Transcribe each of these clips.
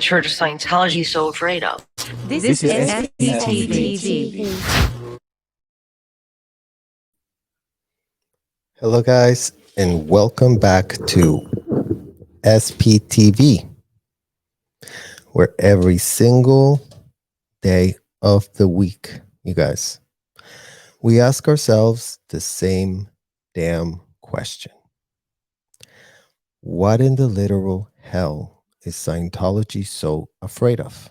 Church of Scientology so afraid of. This is SPTV. Hello, guys, and welcome back to SPTV, where every single day of the week, you guys, we ask ourselves the same damn question. What in the literal hell is Scientology so afraid of?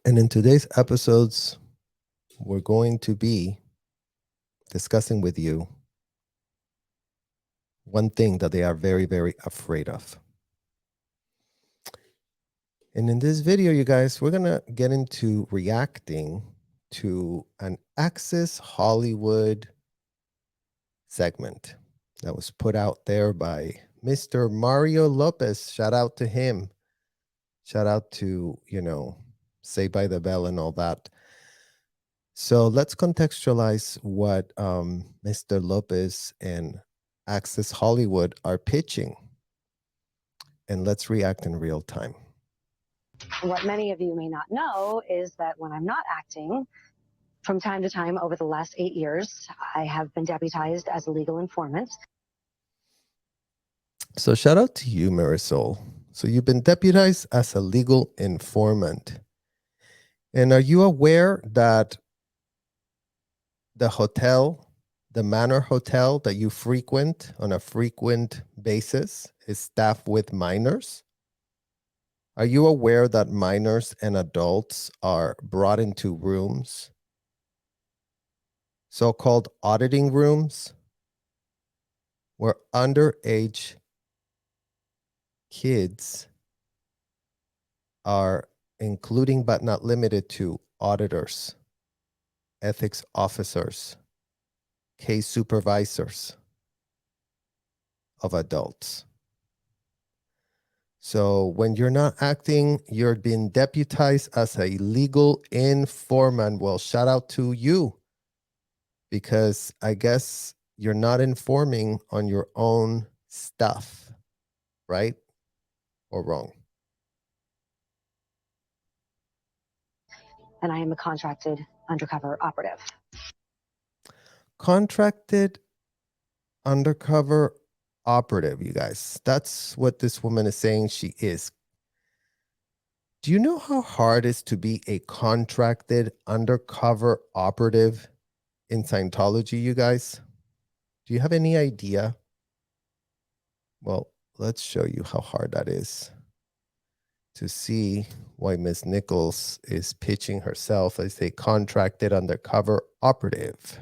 And in today's episodes, we're going to be discussing with you one thing that they are very, very afraid of. And in this video, you guys, we're going to get into reacting to an Access Hollywood segment that was put out there by Mr. Mario Lopez. Shout out to him. Shout out to, Saved by the Bell and all that. So let's contextualize what Mr. Lopez and Access Hollywood are pitching. And let's react in real time. What many of you may not know is that when I'm not acting, from time to time over the last 8 years, I have been deputized as a legal informant. So shout out to you, Marisol. So you've been deputized as a legal informant. And are you aware that the hotel, the Manor Hotel that you frequent on a frequent basis is staffed with minors? Are you aware that minors and adults are brought into rooms, so-called auditing rooms, where underage kids are including but not limited to auditors, ethics officers, case supervisors of adults? So when you're not acting, you're being deputized as a legal informant. Well, shout out to you, because I guess you're not informing on your own stuff, right? Or wrong? And I am a contracted undercover operative. Contracted undercover operative, you guys. That's what this woman is saying she is. Do you know how hard it is to be a contracted undercover operative in Scientology, you guys? Do you have any idea? Well, let's show you how hard that is to see why Ms. Nichols is pitching herself as a contracted undercover operative.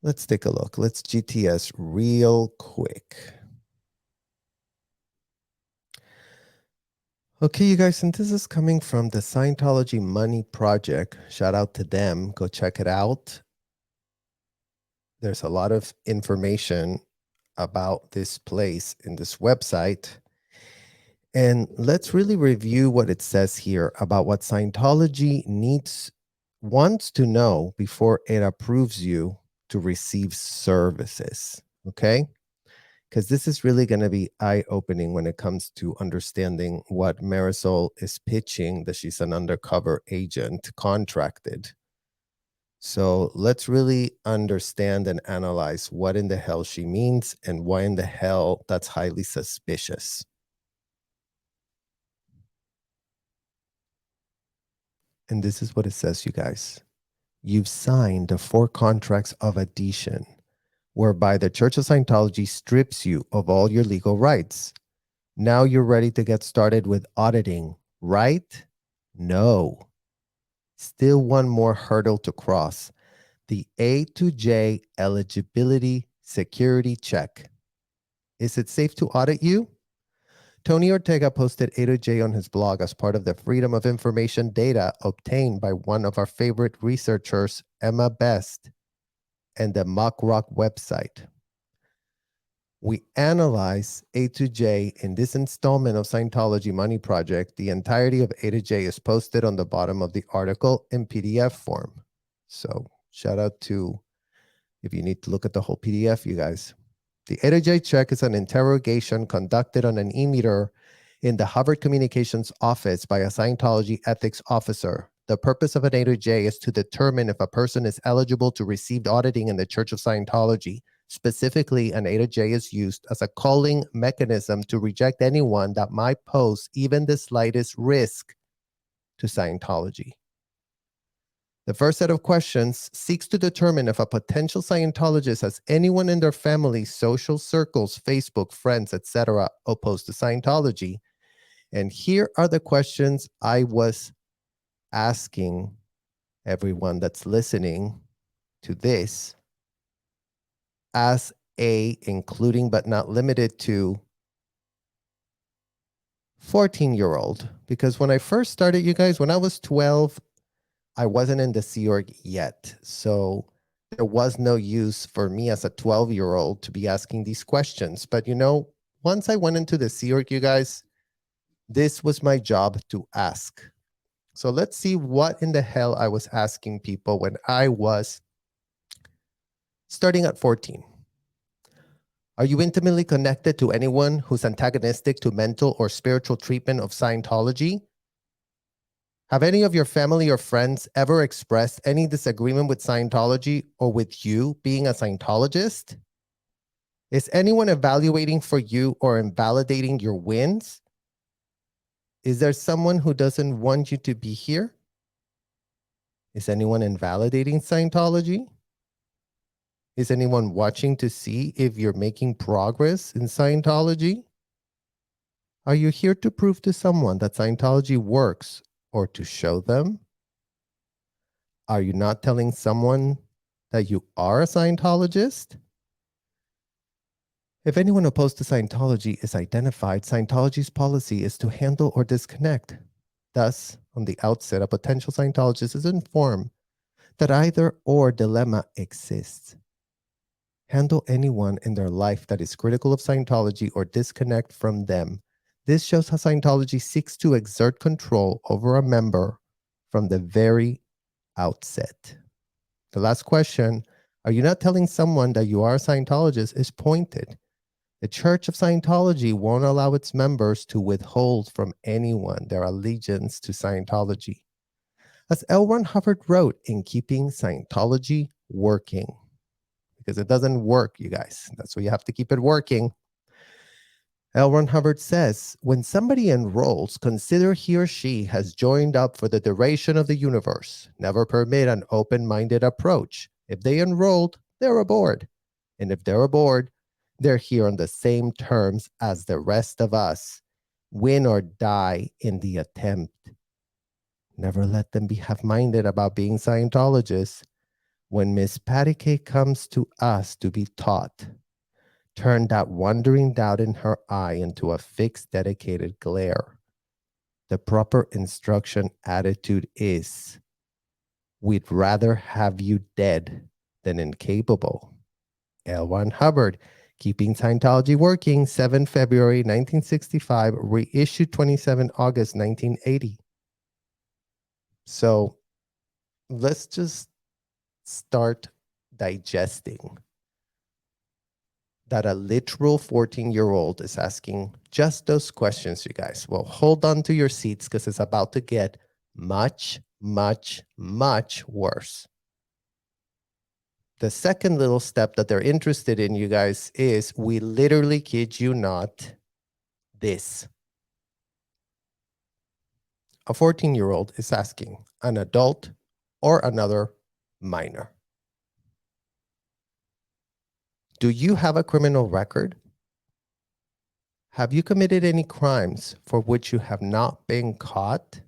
Let's take a look. Let's GTS real quick. Okay, you guys, and this is coming from the Scientology Money Project. Shout out to them. Go check it out. There's a lot of information about this place in this website. And let's really review what it says here about what Scientology wants to know before it approves you to receive services. Okay? Because this is really going to be eye-opening when it comes to understanding what Marisol is pitching, that she's an undercover agent contracted. So let's really understand and analyze what in the hell she means and why in the hell that's highly suspicious. And this is what it says, you guys. You've signed the 4 contracts of adhesion, whereby the Church of Scientology strips you of all your legal rights. Now you're ready to get started with auditing, right? No. Still one more hurdle to cross. The A to J eligibility security check. Is it safe to audit you? Tony Ortega posted A to J on his blog as part of the Freedom of Information data obtained by one of our favorite researchers, Emma Best, and the Mock Rock website. We analyze A to J in this installment of Scientology Money Project. The entirety of A to J is posted on the bottom of the article in PDF form. So shout out to, if you need to look at the whole PDF, you guys. The A to J check is an interrogation conducted on an e-meter in the Harvard Communications Office by a Scientology ethics officer. The purpose of an A to J is to determine if a person is eligible to receive auditing in the Church of Scientology. Specifically, an A to J is used as a calling mechanism to reject anyone that might pose even the slightest risk to Scientology. The first set of questions seeks to determine if a potential Scientologist has anyone in their family, social circles, Facebook, friends, etc., opposed to Scientology. And here are the questions I was asking everyone that's listening to this as a including but not limited to 14-year-old. Because when I first started, you guys, when I was 12, I wasn't in the Sea Org yet. So there was no use for me as a 12-year-old to be asking these questions. But you know, once I went into the Sea Org, you guys, this was my job to ask. So let's see what in the hell I was asking people when I was starting at 14. Are you intimately connected to anyone who's antagonistic to mental or spiritual treatment of Scientology? Have any of your family or friends ever expressed any disagreement with Scientology or with you being a Scientologist? Is anyone evaluating for you or invalidating your wins? Is there someone who doesn't want you to be here? Is anyone invalidating Scientology? Is anyone watching to see if you're making progress in Scientology? Are you here to prove to someone that Scientology works or to show them? Are you not telling someone that you are a Scientologist? If anyone opposed to Scientology is identified, Scientology's policy is to handle or disconnect. Thus, on the outset, a potential Scientologist is informed that either or dilemma exists. Handle anyone in their life that is critical of Scientology or disconnect from them. This shows how Scientology seeks to exert control over a member from the very outset. The last question, are you not telling someone that you are a Scientologist, is pointed. The Church of Scientology won't allow its members to withhold from anyone their allegiance to Scientology. As L. Ron Hubbard wrote in Keeping Scientology Working, because it doesn't work, you guys. That's why you have to keep it working. L. Ron Hubbard says, when somebody enrolls, consider he or she has joined up for the duration of the universe. Never permit an open-minded approach. If they enrolled, they're aboard. And if they're aboard, they're here on the same terms as the rest of us. Win or die in the attempt. Never let them be half-minded about being Scientologists. When Miss Patty Cake comes to us to be taught, turn that wandering doubt in her eye into a fixed, dedicated glare. The proper instruction attitude is, we'd rather have you dead than incapable. L. Ron Hubbard, Keeping Scientology Working, 7 February 1965, reissued 27 August 1980. So let's just start digesting that a literal 14-year-old is asking just those questions, you guys. Well, hold on to your seats because it's about to get much, much, much worse. The second little step that they're interested in, you guys, is, we literally kid you not, this. A 14-year-old is asking an adult or another minor, do you have a criminal record? Have you committed any crimes for which you have not been caught?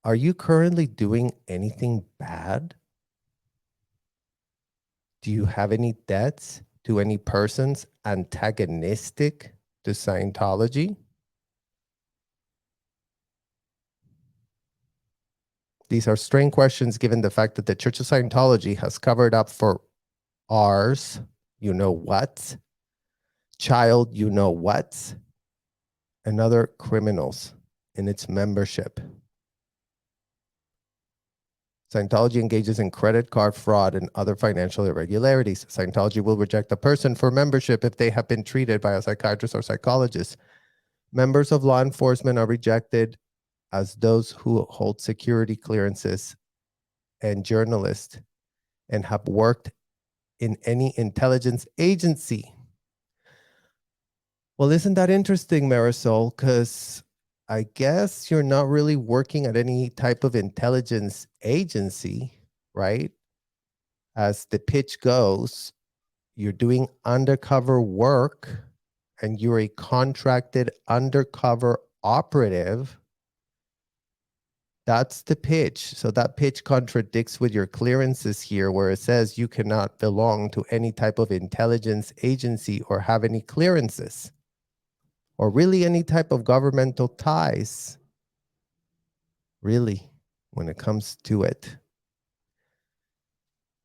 Are you currently doing anything bad? Do you have any debts to any persons antagonistic to Scientology? These are strange questions given the fact that the Church of Scientology has covered up for ours, you know what, child, you know what, and other criminals in its membership. Scientology engages in credit card fraud and other financial irregularities. Scientology will reject a person for membership if they have been treated by a psychiatrist or psychologist. Members of law enforcement are rejected as those who hold security clearances, and journalists and have worked in any intelligence agency. Well, isn't that interesting, Marisol? Because I guess you're not really working at any type of intelligence agency, right? As the pitch goes, you're doing undercover work and you're a contracted undercover operative. That's the pitch. So that pitch contradicts with your clearances here, where it says you cannot belong to any type of intelligence agency or have any clearances or really any type of governmental ties, really, when it comes to it.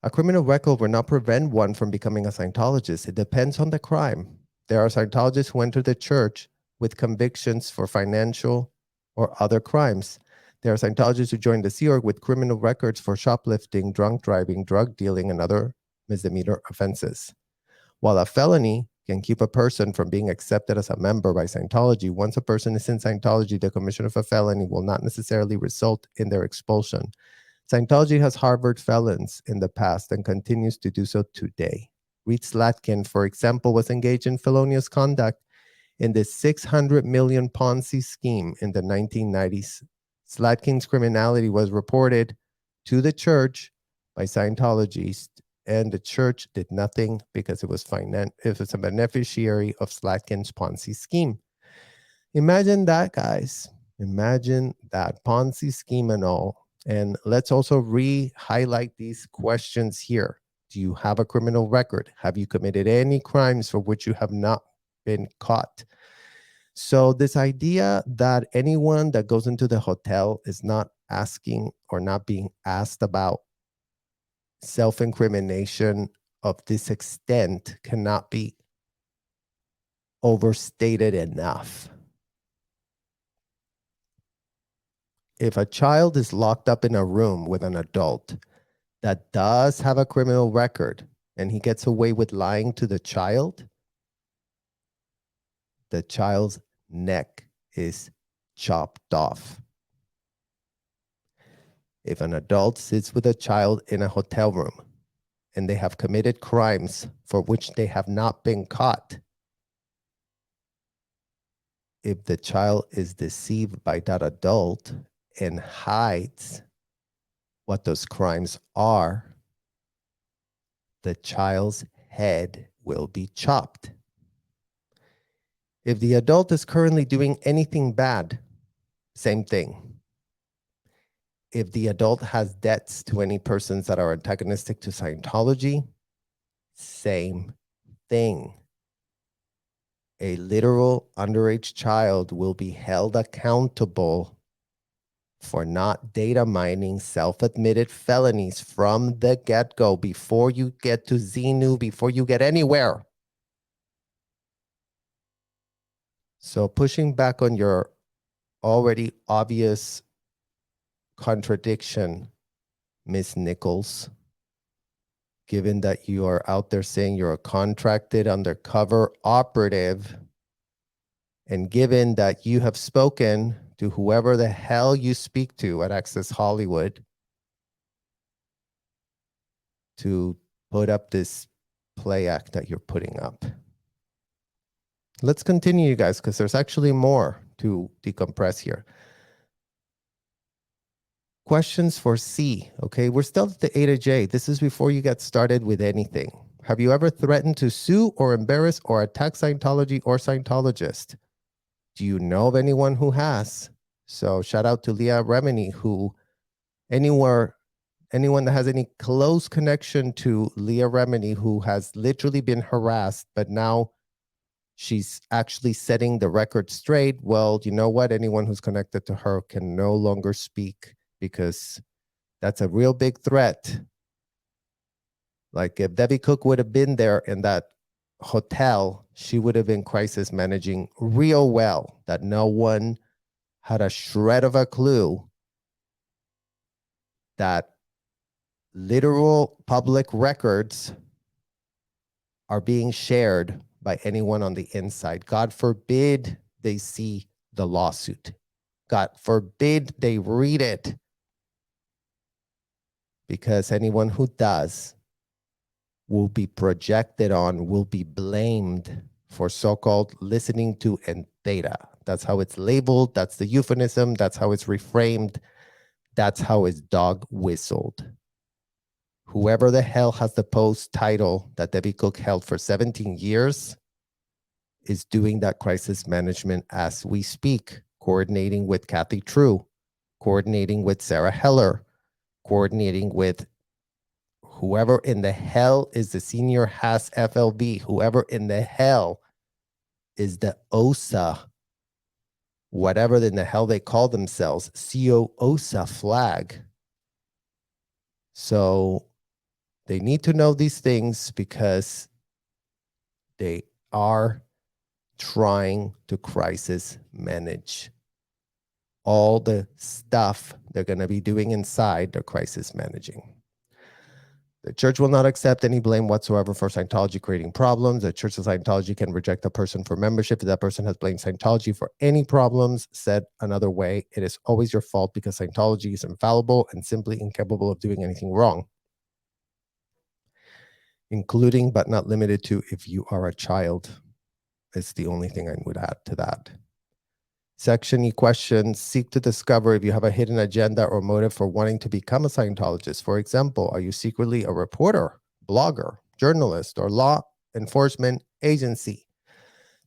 A criminal record will not prevent one from becoming a Scientologist. It depends on the crime. There are Scientologists who enter the church with convictions for financial or other crimes. There are Scientologists who join the Sea Org with criminal records for shoplifting, drunk driving, drug dealing, and other misdemeanor offenses. While a felony can keep a person from being accepted as a member by Scientology, once a person is in Scientology, the commission of a felony will not necessarily result in their expulsion. Scientology has harbored felons in the past and continues to do so today. Reed Slatkin, for example, was engaged in felonious conduct in the 600 million Ponzi scheme in the 1990s. Slatkin's criminality was reported to the church by Scientologists, and the church did nothing because it was a beneficiary of Slatkin's Ponzi scheme. Imagine that, guys. Imagine that Ponzi scheme and all. And let's also re-highlight these questions here. Do you have a criminal record? Have you committed any crimes for which you have not been caught? So this idea that anyone that goes into the hotel is not asking or not being asked about self-incrimination of this extent cannot be overstated enough. If a child is locked up in a room with an adult that does have a criminal record and he gets away with lying to the child's neck is chopped off. If an adult sits with a child in a hotel room and they have committed crimes for which they have not been caught, if the child is deceived by that adult and hides what those crimes are, the child's head will be chopped. If the adult is currently doing anything bad, same thing. If the adult has debts to any persons that are antagonistic to Scientology, same thing. A literal underage child will be held accountable for not data mining self-admitted felonies from the get-go, before you get to Xenu, before you get anywhere. So pushing back on your already obvious contradiction, Ms. Nichols, given that you are out there saying you're a contracted undercover operative, and given that you have spoken to whoever the hell you speak to at Access Hollywood to put up this play act that you're putting up. Let's continue, you guys, because there's actually more to decompress here. Questions for C, okay? We're still at the A to J. This is before you get started with anything. Have you ever threatened to sue or embarrass or attack Scientology or Scientologist? Do you know of anyone who has? So shout out to Leah Remini, who anyone that has any close connection to Leah Remini, who has literally been harassed, but now she's actually setting the record straight. Well, you know what? Anyone who's connected to her can no longer speak, because that's a real big threat. Like if Debbie Cook would have been there in that hotel, she would have been crisis managing real well, that no one had a shred of a clue that literal public records are being shared by anyone on the inside. God forbid they see the lawsuit. God forbid they read it. Because anyone who does will be projected on, will be blamed for so-called listening to and data. That's how it's labeled. That's the euphemism. That's how it's reframed. That's how it's dog whistled. Whoever the hell has the post title that Debbie Cook held for 17 years is doing that crisis management as we speak, coordinating with Kathy True, coordinating with Sarah Heller, coordinating with whoever in the hell is the senior Haas FLB, whoever in the hell is the OSA, whatever in the hell they call themselves, CO OSA flag. So they need to know these things because they are trying to crisis manage all the stuff they're going to be doing inside their crisis managing. The church will not accept any blame whatsoever for Scientology creating problems. The Church of Scientology can reject a person for membership if that person has blamed Scientology for any problems. Said another way, it is always your fault because Scientology is infallible and simply incapable of doing anything wrong, including but not limited to if you are a child. It's the only thing I would add to that. Section E questions seek to discover if you have a hidden agenda or motive for wanting to become a Scientologist. For example, are you secretly a reporter, blogger, journalist, or law enforcement agency?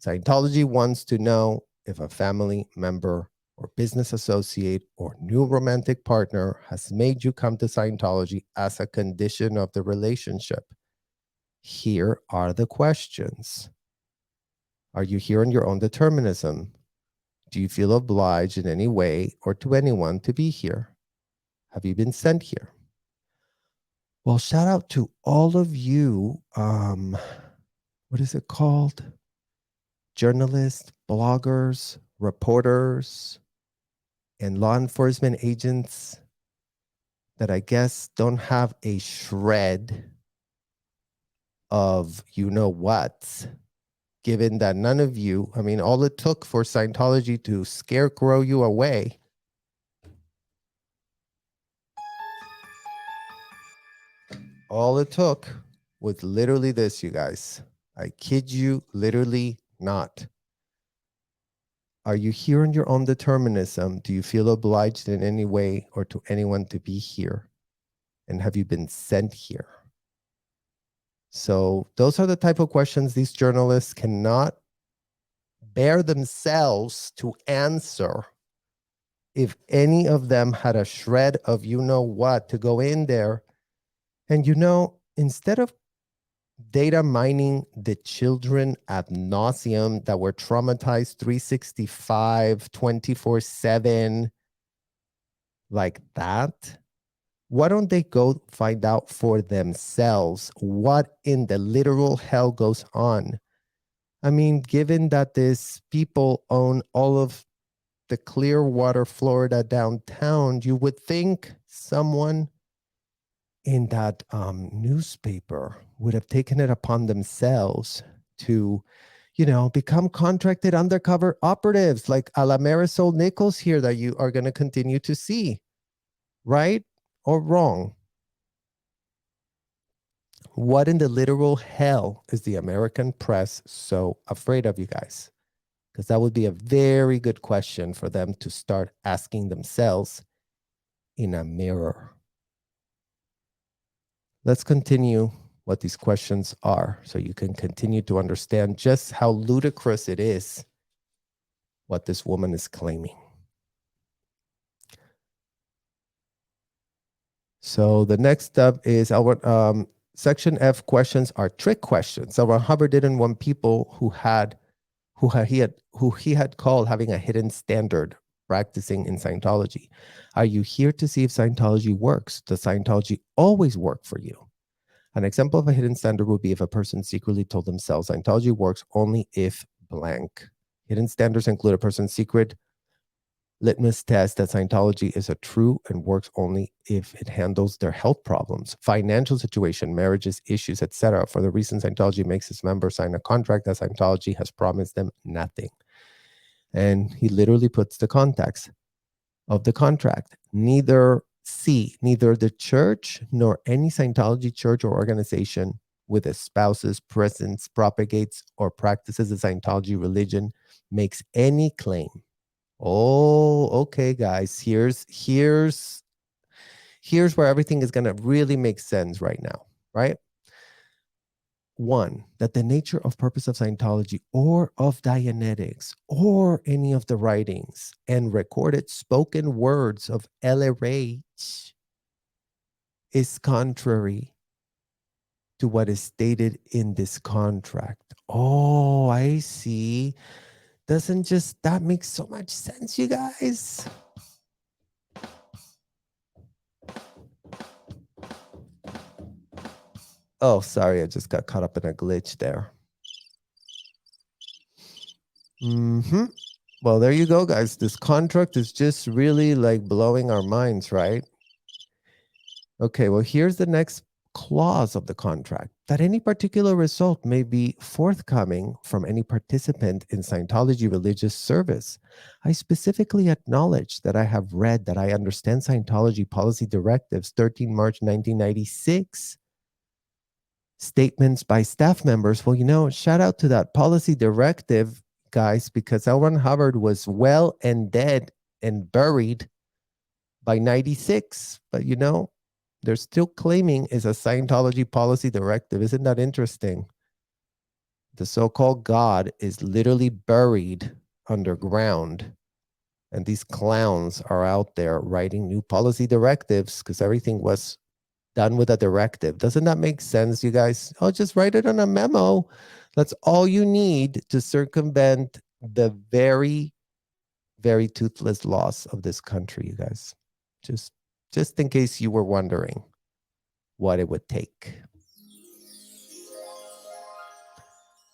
Scientology wants to know if a family member or business associate or new romantic partner has made you come to Scientology as a condition of the relationship. Here are the questions. Are you here on your own determinism? Do you feel obliged in any way or to anyone to be here? Have you been sent here? Well, shout out to all of you, what is it called? Journalists, bloggers, reporters, and law enforcement agents that I guess don't have a shred of you know what, given that none of you, I mean, all it took for Scientology to scarecrow you away all it took was literally this, you guys. I kid you literally not. Are you here on your own determinism? Do you feel obliged in any way or to anyone to be here? And have you been sent here? So those are the type of questions these journalists cannot bear themselves to answer. If any of them had a shred of you know what to go in there, and instead of data mining the children ad nauseum that were traumatized 365, 24/7, like that, why don't they go find out for themselves what in the literal hell goes on? I mean, given that these people own all of the Clearwater, Florida downtown, you would think someone in that newspaper would have taken it upon themselves to, become contracted undercover operatives like a la Marisol Nichols here that you are going to continue to see. Right or wrong? What in the literal hell is the American press so afraid of, you guys? Because that would be a very good question for them to start asking themselves in a mirror. Let's continue what these questions are so you can continue to understand just how ludicrous it is what this woman is claiming. So the next step is our section F questions are trick questions. So Hubbard didn't want people who he had called having a hidden standard practicing in Scientology. Are you here to see if Scientology works? Does Scientology always work for you? An example of a hidden standard would be if a person secretly told themselves Scientology works only if blank. Hidden standards include a person's secret litmus test that Scientology is a true and works only if it handles their health problems, financial situation, marriages, issues, etc. For the reason Scientology makes its members sign a contract that Scientology has promised them nothing. And he literally puts the context of the contract. Neither the church nor any Scientology church or organization with espouses, presents, propagates, or practices the Scientology religion makes any claim. Oh, okay, guys. Here's where everything is gonna really make sense right now, right? One, that the nature of purpose of Scientology or of Dianetics or any of the writings and recorded spoken words of LRH is contrary to what is stated in this contract. Oh, I see. That makes so much sense, you guys. Oh, sorry, I just got caught up in a glitch there. Well, there you go, guys. This contract is just really like blowing our minds, right? Okay, well, here's the next clause of the contract, that any particular result may be forthcoming from any participant in Scientology religious service. I specifically acknowledge that I have read that I understand Scientology policy directives 13 March 1996. Statements by staff members. Well, shout out to that policy directive, guys, because L. Ron Hubbard was well and dead and buried by 96. But, they're still claiming it's a Scientology policy directive. Isn't that interesting? The so-called God is literally buried underground. And these clowns are out there writing new policy directives because everything was done with a directive. Doesn't that make sense, you guys? Oh, just write it on a memo. That's all you need to circumvent the very, very toothless laws of this country, you guys. Just in case you were wondering what it would take.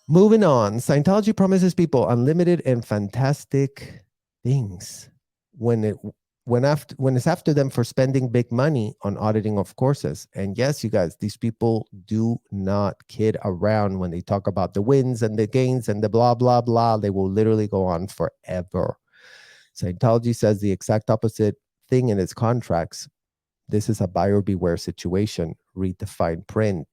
Moving on, Scientology promises people unlimited and fantastic things when it's after them for spending big money on auditing of courses. And yes, you guys, these people do not kid around when they talk about the wins and the gains and the blah, blah, blah. They will literally go on forever. Scientology says the exact opposite thing in its contracts. This is a buyer beware situation. Read the fine print.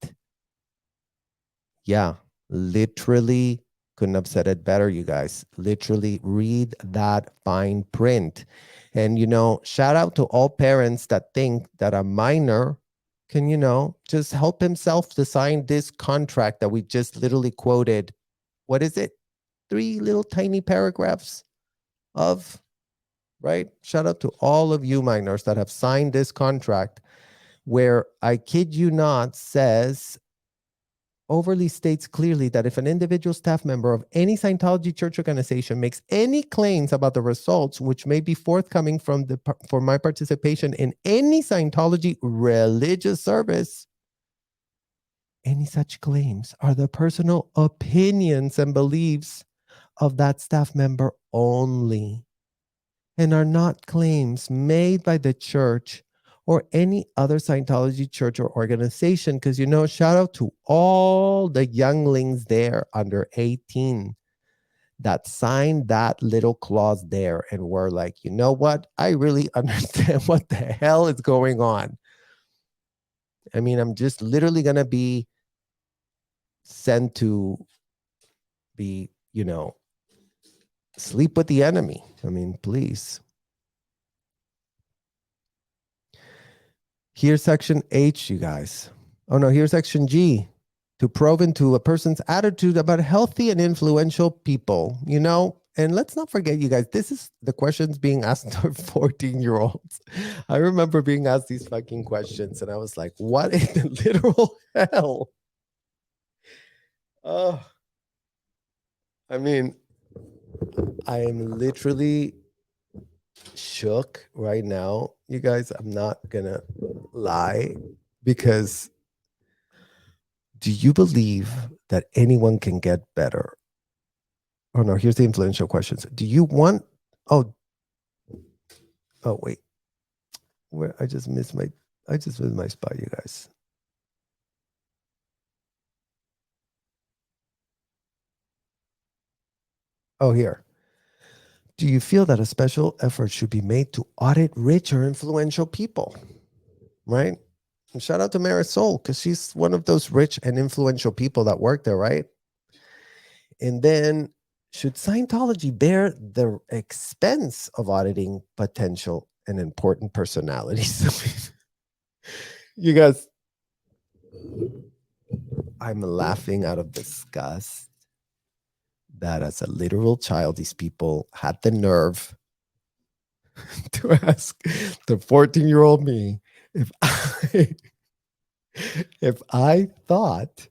Yeah, literally couldn't have said it better, you guys. Literally read that fine print. And, shout out to all parents that think that a minor can, just help himself to sign this contract that we just literally quoted. What is it? 3 little tiny paragraphs of, right? Shout out to all of you minors that have signed this contract where, I kid you not, overly states clearly that if an individual staff member of any Scientology church organization makes any claims about the results which may be forthcoming for my participation in any Scientology religious service, any such claims are the personal opinions and beliefs of that staff member only, and are not claims made by the church or any other Scientology church or organization. Because, shout out to all the younglings there under 18 that signed that little clause there and were like, you know what? I really understand what the hell is going on. I mean, I'm just literally going to be sent to be, sleep with the enemy. I mean, please. Here's section H, you guys. Oh no, here's section G. To probe into a person's attitude about healthy and influential people, And let's not forget, you guys, this is the questions being asked to 14-year-olds. I remember being asked these fucking questions and I was like, what in the literal hell? Oh, I mean, I am literally shook right now, you guys. I'm not gonna lie, because do you believe that anyone can get better? Oh no, here's the influential questions. Do you want Oh, wait. Where I just missed my spot, you guys. Oh, here. Do you feel that a special effort should be made to audit rich or influential people? Right? And shout out to Marisol, because she's one of those rich and influential people that work there, right? And then, should Scientology bear the expense of auditing potential and important personalities? You guys, I'm laughing out of disgust that as a literal child, these people had the nerve to ask the 14-year-old me if I thought,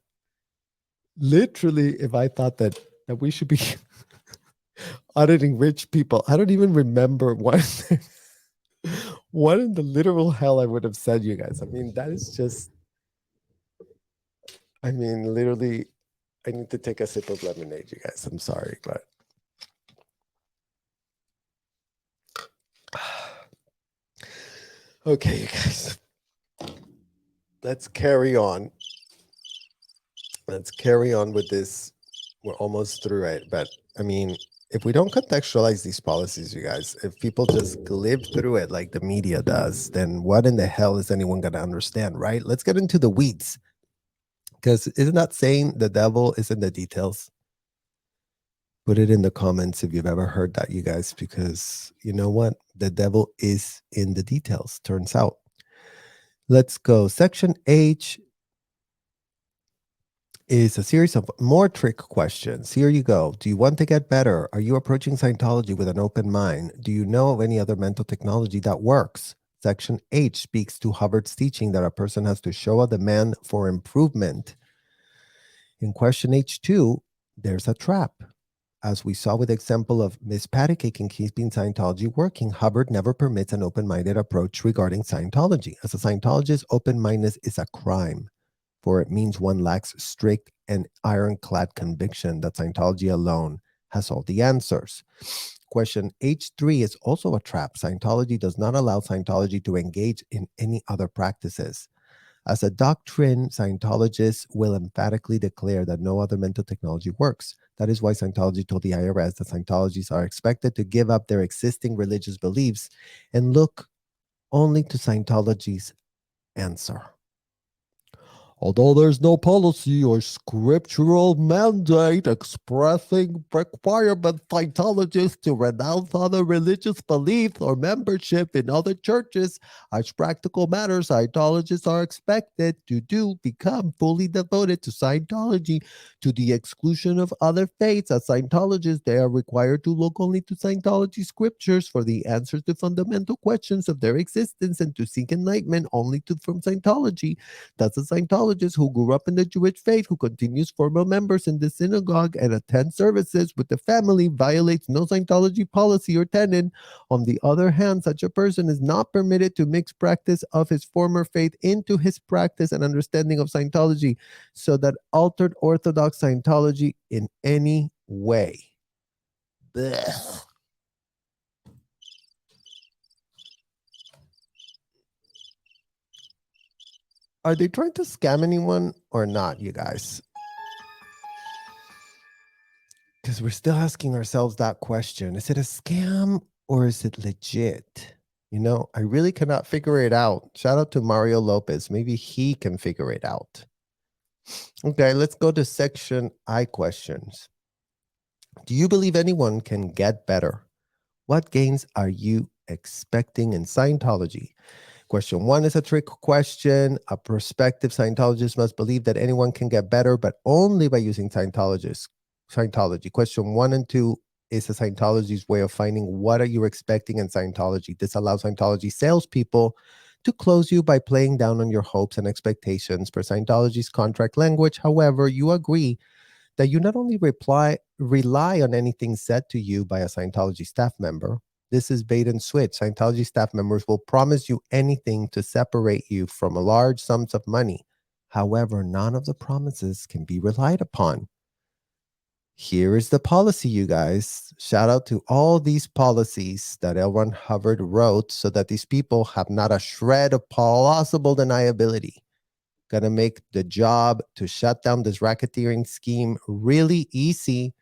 literally, if I thought that we should be auditing rich people. I don't even remember what what in the literal hell I would have said, you guys. I mean, that is just, I mean, literally, I need to take a sip of lemonade, you guys. I'm sorry, but okay, you guys. Let's carry on. Let's carry on with this. We're almost through it, but I mean, if we don't contextualize these policies, you guys, if people just live through it like the media does, then what in the hell is anyone going to understand, right? Let's get into the weeds. Because isn't that saying the devil is in the details? Put it in the comments if you've ever heard that, you guys, because you know what? The devil is in the details, turns out. Let's go. Section H is a series of more trick questions. Here you go. Do you want to get better? Are you approaching Scientology with an open mind? Do you know of any other mental technology that works? Section H speaks to Hubbard's teaching that a person has to show a demand for improvement. In question H2, there's a trap. As we saw with the example of Miss Pattycake in keeping Scientology working, Hubbard never permits an open-minded approach regarding Scientology. As a Scientologist, open-mindedness is a crime, for it means one lacks strict and ironclad conviction that Scientology alone has all the answers. Question H3 is also a trap. Scientology does not allow Scientology to engage in any other practices. As a doctrine, Scientologists will emphatically declare that no other mental technology works. That is why Scientology told the IRS that Scientologists are expected to give up their existing religious beliefs and look only to Scientology's answer. Although there's no policy or scriptural mandate expressing requirement Scientologists to renounce other religious beliefs or membership in other churches, as practical matters, Scientologists are expected to become fully devoted to Scientology to the exclusion of other faiths. As Scientologists, they are required to look only to Scientology scriptures for the answers to fundamental questions of their existence and to seek enlightenment only from Scientology. That's a Scientologist who grew up in the Jewish faith, who continues formal members in the synagogue and attends services with the family, violates no Scientology policy or tenet. On the other hand, such a person is not permitted to mix practice of his former faith into his practice and understanding of Scientology, so that altered Orthodox Scientology in any way. Blech. Are they trying to scam anyone or not, you guys? Because we're still asking ourselves that question. Is it a scam or is it legit? You know, I really cannot figure it out. Shout out to Mario Lopez. Maybe he can figure it out. Okay, let's go to section I questions. Do you believe anyone can get better? What gains are you expecting in Scientology? Question 1 is a trick question. A prospective Scientologist must believe that anyone can get better, but only by using Scientology. Question 1 and 2 is a Scientology's way of finding what are you expecting in Scientology. This allows Scientology salespeople to close you by playing down on your hopes and expectations. Per Scientology's contract language, however, you agree that you not only rely on anything said to you by a Scientology staff member. This is bait and switch. Scientology staff members will promise you anything to separate you from large sums of money. However, none of the promises can be relied upon. Here is the policy, you guys. Shout out to all these policies that L. Ron Hubbard wrote so that these people have not a shred of plausible deniability. Gonna make the job to shut down this racketeering scheme really easy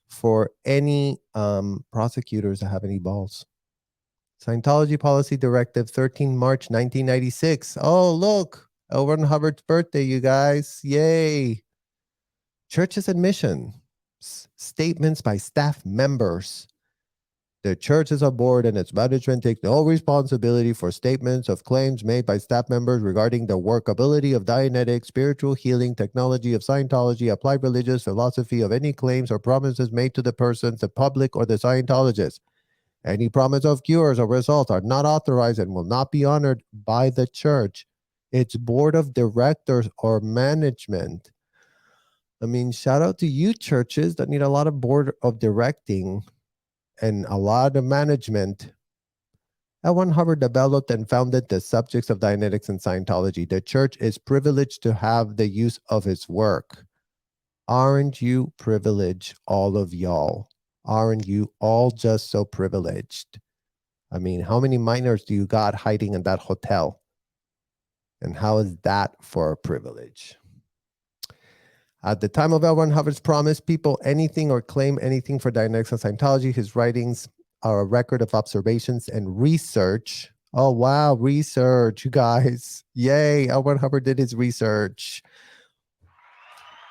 for any prosecutors that have any balls. Scientology Policy Directive 13 March 1996. Oh, look, L. Ron Hubbard's birthday, you guys. Yay. Church's admission. Statements by staff members. The church as a board and its management take no responsibility for statements of claims made by staff members regarding the workability of Dianetics, spiritual healing, technology of Scientology, applied religious philosophy of any claims or promises made to the persons, the public, or the Scientologists. Any promise of cures or results are not authorized and will not be honored by the church, its board of directors, or management. I mean, shout out to you churches that need a lot of board of directing and a lot of management. L. Ron Hubbard developed and founded the subjects of Dianetics and Scientology. The church is privileged to have the use of its work. Aren't you privileged, all of y'all? Aren't you all just so privileged? I mean, how many minors do you got hiding in that hotel? And how is that for a privilege? At the time of L. Ron Hubbard's promise, people anything or claim anything for Dianetics and Scientology. His writings are a record of observations and research. Oh, wow, research, you guys. Yay, L. Ron Hubbard did his research.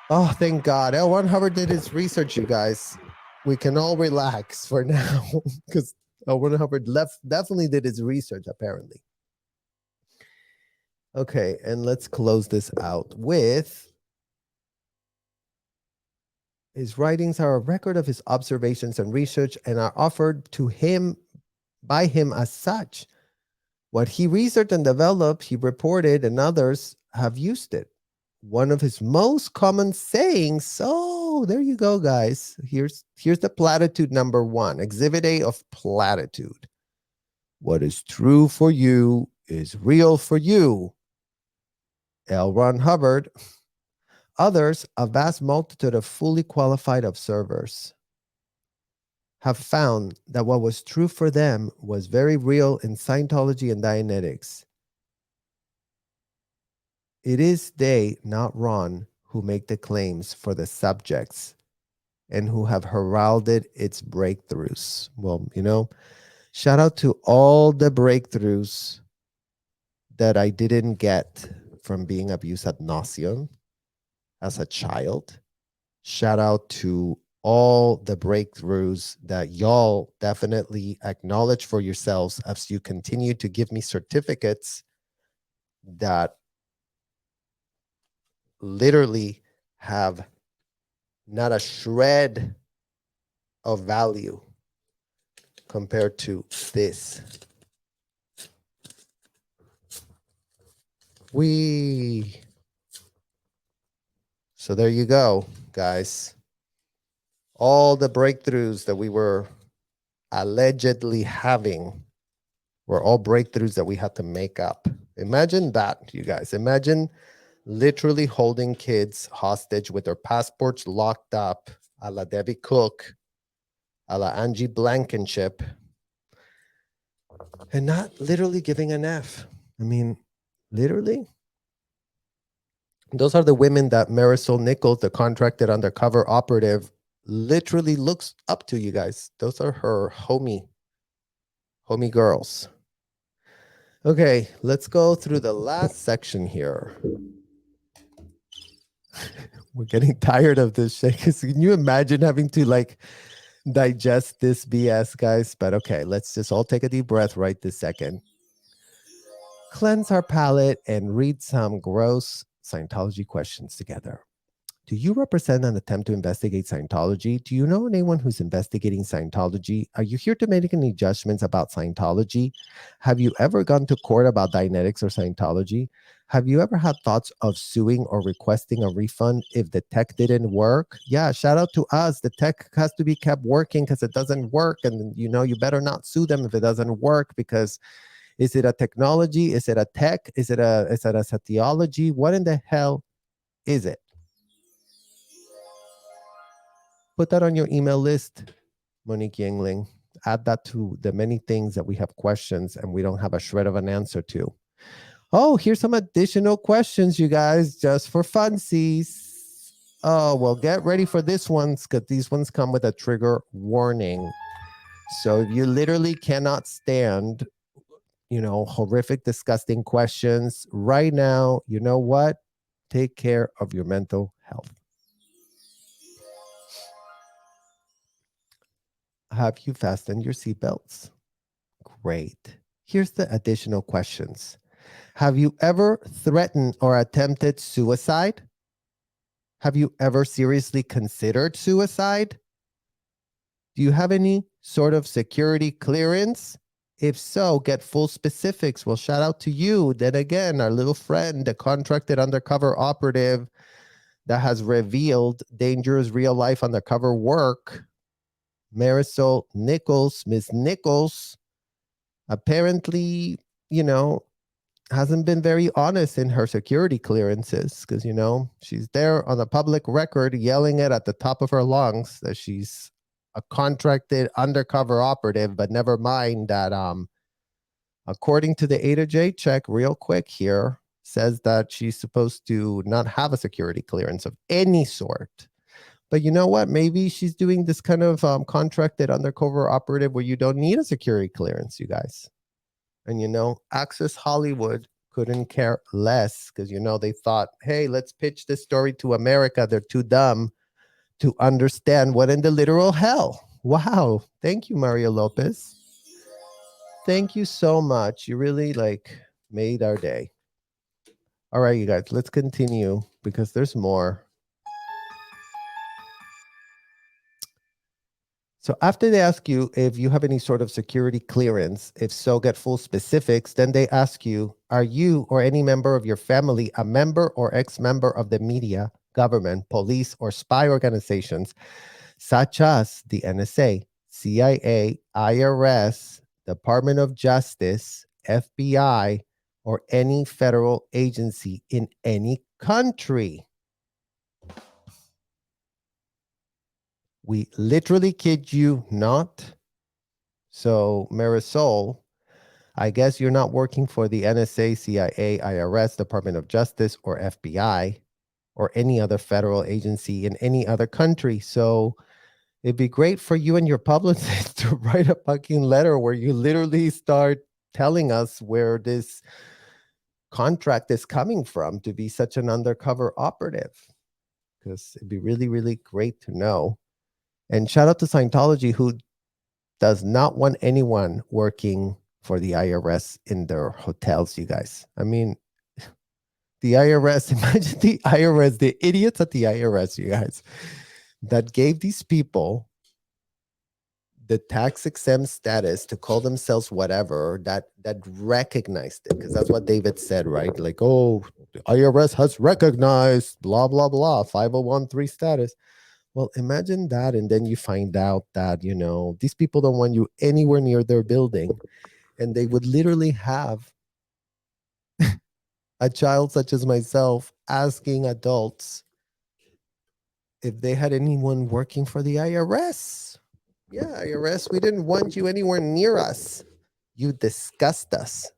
Oh, thank God. L. Ron Hubbard did his research, you guys. We can all relax for now because L. Ron Hubbard definitely did his research, apparently. Okay, and let's close this out with his writings are a record of his observations and research and are offered to him by him as such. What he researched and developed, he reported, and others have used it. One of his most common sayings. So there you go, guys. Here's the platitude number one, exhibit A of platitude. What is true for you is real for you. L. Ron Hubbard. Others, a vast multitude of fully qualified observers, have found that what was true for them was very real in Scientology and Dianetics. It is they, not Ron, who make the claims for the subjects and who have heralded its breakthroughs. Well, shout out to all the breakthroughs that I didn't get from being abused ad nauseum as a child. Shout out to all the breakthroughs that y'all definitely acknowledge for yourselves as you continue to give me certificates that literally have not a shred of value compared to this. So there you go, guys. All the breakthroughs that we were allegedly having were all breakthroughs that we had to make up. Imagine that, you guys. Imagine literally holding kids hostage with their passports locked up, a la Debbie Cook, a la Angie Blankenship, and not literally giving an F. I mean, literally. Those are the women that Marisol Nichols, the contracted undercover operative, literally looks up to, you guys. Those are her homie girls. Okay, let's go through the last section here. We're getting tired of this shit. Can you imagine having to digest this BS, guys? But okay, let's just all take a deep breath right this second. Cleanse our palate and read some gross Scientology questions together. Do you represent an attempt to investigate Scientology? Do you know anyone who's investigating Scientology? Are you here to make any judgments about Scientology? Have you ever gone to court about Dianetics or Scientology? Have you ever had thoughts of suing or requesting a refund if the tech didn't work? Yeah, shout out to us. The tech has to be kept working because it doesn't work. And you better not sue them if it doesn't work, because is it a technology? Is it a tech? Is it a theology? What in the hell is it? Put that on your email list, Monique Yingling. Add that to the many things that we have questions and we don't have a shred of an answer to. Oh, here's some additional questions, you guys, just for funsies. Oh, well, get ready for this ones because these ones come with a trigger warning. So if you literally cannot stand, horrific, disgusting questions right now, you know what? Take care of your mental health. Have you fastened your seatbelts? Great. Here's the additional questions. Have you ever threatened or attempted suicide? Have you ever seriously considered suicide? Do you have any sort of security clearance? If so, get full specifics. Well, shout out to you. Then again, our little friend, the contracted undercover operative that has revealed dangerous real life undercover work, Marisol Nichols, Miss Nichols, apparently, hasn't been very honest in her security clearances because, she's there on the public record yelling it at the top of her lungs that she's a contracted undercover operative, but never mind that, according to the A to J check, real quick here, says that she's supposed to not have a security clearance of any sort. But you know what? Maybe she's doing this kind of contracted undercover operative where you don't need a security clearance, you guys. And Access Hollywood couldn't care less because they thought, hey, let's pitch this story to America. They're too dumb to understand what in the literal hell. Wow. Thank you, Mario Lopez. Thank you so much. You really made our day. All right, you guys, let's continue because there's more. So after they ask you if you have any sort of security clearance, if so, get full specifics. Then they ask you, are you or any member of your family a member or ex-member of the media, government, police, or spy organizations, such as the NSA, CIA, IRS, Department of Justice, FBI, or any federal agency in any country? We literally kid you not. So, Marisol, I guess you're not working for the NSA, CIA, IRS, Department of Justice, or FBI, or any other federal agency in any other country. So it'd be great for you and your publicist to write a fucking letter where you literally start telling us where this contract is coming from to be such an undercover operative. Because it'd be really, really great to know. And shout out to Scientology, who does not want anyone working for the IRS in their hotels, you guys. I mean, the IRS, imagine the IRS, the idiots at the IRS, you guys, that gave these people the tax exempt status to call themselves whatever, that recognized it, because that's what David said, right? Like, oh, the IRS has recognized blah, blah, blah, 501(c)(3) status. Well, imagine that. And then you find out that, these people don't want you anywhere near their building. And they would literally have a child such as myself asking adults if they had anyone working for the IRS. Yeah, IRS, we didn't want you anywhere near us. You disgust us.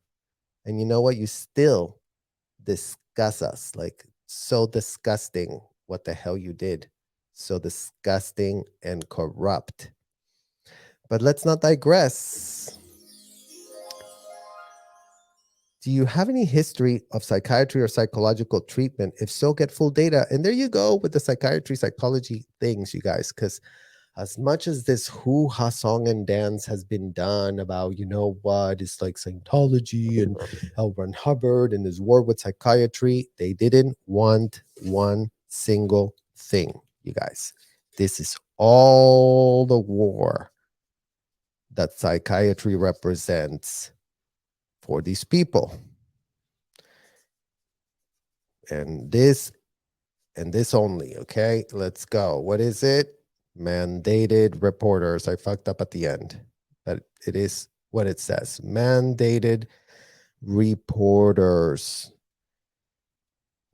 And you know what? You still disgust us. Like, so disgusting what the hell you did. So disgusting and corrupt. But let's not digress. Do you have any history of psychiatry or psychological treatment? If so, get full data. And there you go with the psychiatry, psychology things, you guys, because as much as this hoo-ha song and dance has been done about, it's like Scientology and L. Ron Hubbard and his war with psychiatry, they didn't want one single thing, you guys. This is all the war that psychiatry represents for these people. And this only, okay? Let's go. What is it? Mandated reporters. I fucked up at the end, but it is what it says. Mandated reporters.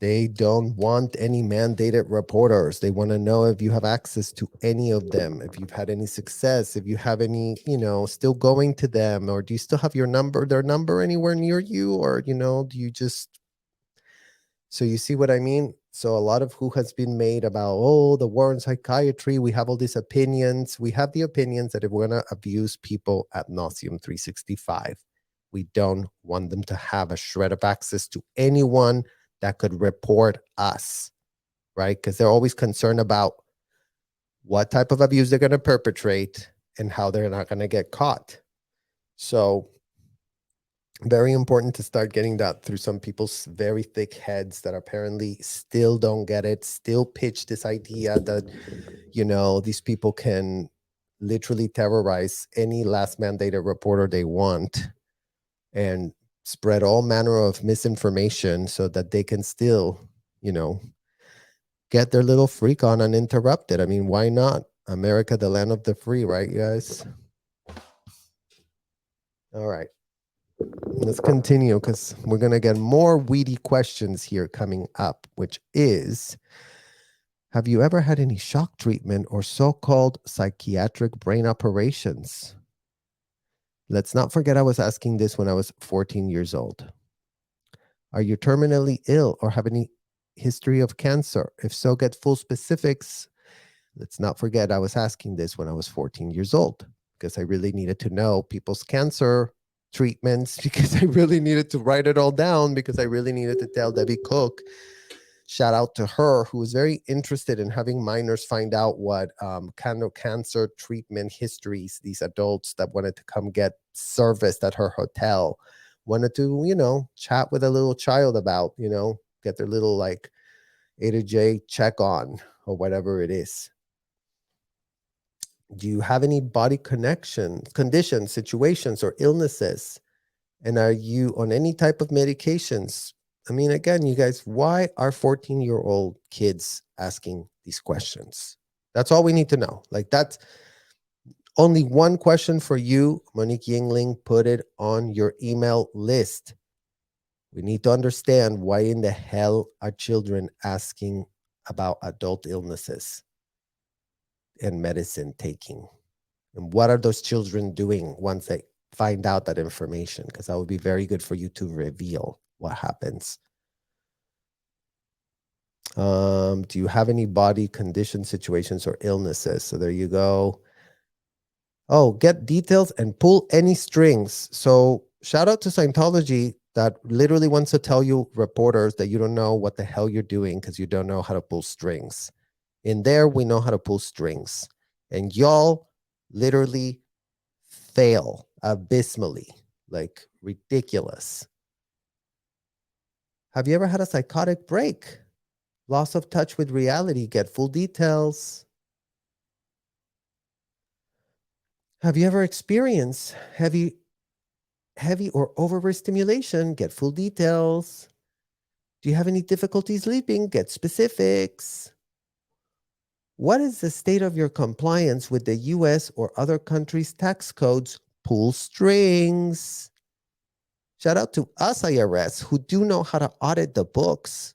They don't want any mandated reporters. They want to know if you have access to any of them, if you've had any success, if you have any, still going to them, or do you still have their number anywhere near you, or, do you just, so you see what I mean? So a lot of who has been made about, oh, the war on psychiatry, we have all these opinions. We have the opinions that if we're going to abuse people ad nauseum 365, we don't want them to have a shred of access to anyone that could report us, right? Because they're always concerned about what type of abuse they're going to perpetrate and how they're not going to get caught. So very important to start getting that through some people's very thick heads that apparently still don't get it, still pitch this idea that, these people can literally terrorize any last mandated reporter they want and spread all manner of misinformation so that they can still, get their little freak on uninterrupted. I mean, why not? America, the land of the free, right, guys? All right. Let's continue because we're going to get more weedy questions here coming up, which is, have you ever had any shock treatment or so-called psychiatric brain operations? Let's not forget I was asking this when I was 14 years old. Are you terminally ill or have any history of cancer? If so, get full specifics. Let's not forget I was asking this when I was 14 years old because I really needed to know people's cancer treatments, because I really needed to write it all down, because I really needed to tell Debbie Cook, shout out to her, who was very interested in having minors find out what kind of cancer treatment histories these adults that wanted to come get serviced at her hotel wanted to, chat with a little child about, get their little like A to J check on or whatever it is. Do you have any body conditions, situations, or illnesses? And are you on any type of medications? I mean, again, you guys, why are 14-year-old kids asking these questions? That's all we need to know. Like, that's only one question for you, Monique Yingling. Put it on your email list. We need to understand why in the hell are children asking about adult illnesses and medicine taking? And what are those children doing once they find out that information? Because that would be very good for you to reveal what happens. Do you have any body condition, situations, or illnesses? So there you go. Oh, get details and pull any strings. So shout out to Scientology that literally wants to tell you, reporters, that you don't know what the hell you're doing because you don't know how to pull strings. In there, we know how to pull strings. And y'all literally fail abysmally, like ridiculous. Have you ever had a psychotic break? Loss of touch with reality? Get full details. Have you ever experienced heavy or overstimulation? Get full details. Do you have any difficulty sleeping? Get specifics. What is the state of your compliance with the US or other countries' tax codes? Pull strings. Shout out to us, IRS, who do know how to audit the books,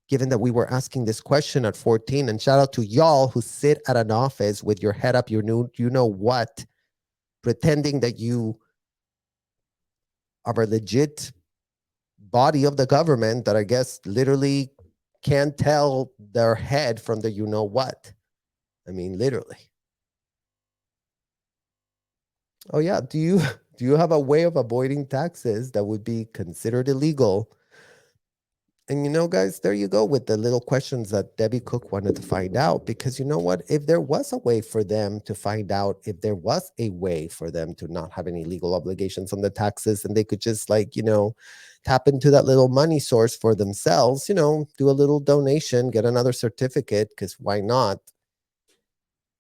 given that we were asking this question at 14. And shout out to y'all who sit at an office with your head up, you know what, pretending that you are a legit body of the government that I guess literally can't tell their head from the you know what. I mean, literally. Oh yeah, do you have a way of avoiding taxes that would be considered illegal? And guys, there you go with the little questions that Debbie Cook wanted to find out, because you know what? If there was a way for them to find out, if there was a way for them to not have any legal obligations on the taxes, and they could just tap into that little money source for themselves, do a little donation, get another certificate, because why not?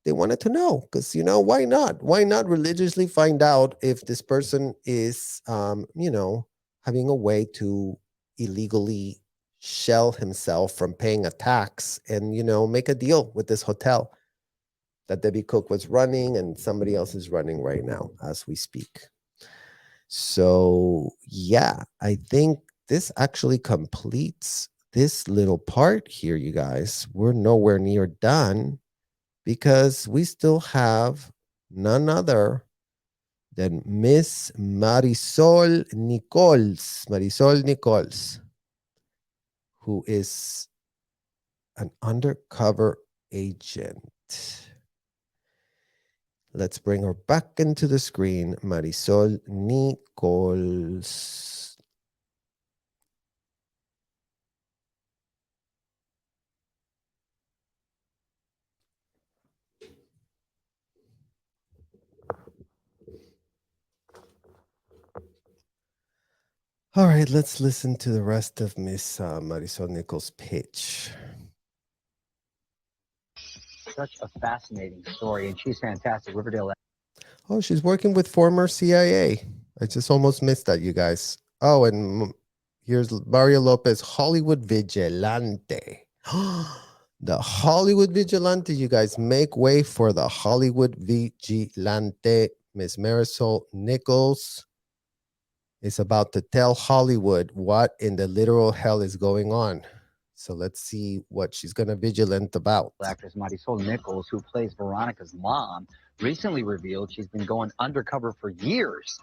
They wanted to know, because why not? Why not religiously find out if this person is having a way to illegally shell himself from paying a tax and make a deal with this hotel that Debbie Cook was running and somebody else is running right now as we speak. So yeah, I think this actually completes this little part here, you guys, we're nowhere near done because we still have none other than Miss Marisol Nichols. Marisol Nichols, who is an undercover agent. Let's bring her back into the screen. Marisol Nichols. All right, let's listen to the rest of Miss Marisol Nichols' pitch. Such a fascinating story, and she's fantastic. Riverdale. Oh, she's working with former CIA. I just almost missed that, you guys. Oh, and here's Mario Lopez, Hollywood Vigilante. The Hollywood Vigilante, you guys, make way for the Hollywood Vigilante. Miss Marisol Nichols is about to tell Hollywood what in the literal hell is going on. So let's see what she's going to vigilant about. Actress Marisol Nichols, who plays Veronica's mom, recently revealed she's been going undercover for years.